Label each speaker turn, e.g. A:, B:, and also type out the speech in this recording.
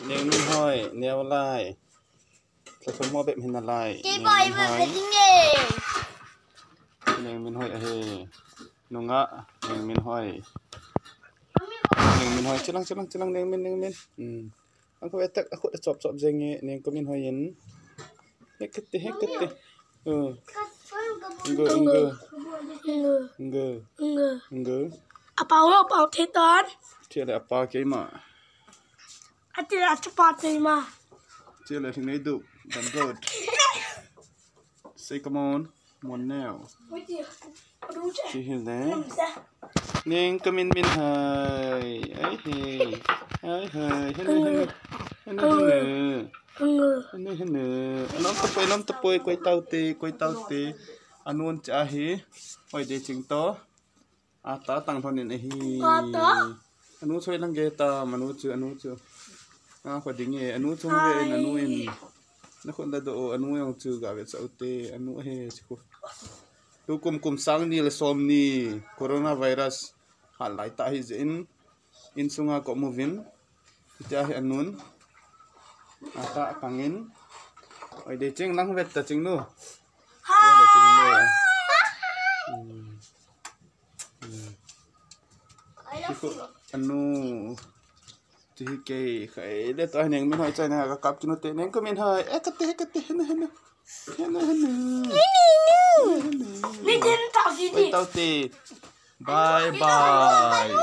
A: neng min hoi neo lai sa som mo bem hin lai neng min hoi he nunga neng min hoi chilang neng min ang ko etak ako da chop jenge neng ko min hoi yin hekete Ngơ
B: apa thế toán
A: chia lại apa cái mà
B: Ati là chụp bát này mà
A: chia lại thằng này đủ damn good say come on now chị hiểu đấy nên come in hơi ấy nó tập bơi quay tàu tê anh muốn trả hi hỏi để chính to ta tăng thon này hi anu chơi năng ghê ta anu chưa phải đi nghe anu chung về anu in nó không đã độ anu yang chưa gặp việc sao tê anu he chứ tu kum sang ni là som ni coronavirus hal lại ta hi in sunga ko movin ta hi anun ta kangin oi de ching lang vet ta ching nu anu thì cái để tôi neng mình hỏi chơi này các cặp kêu neng có mình hỏi cái tao tê bye bye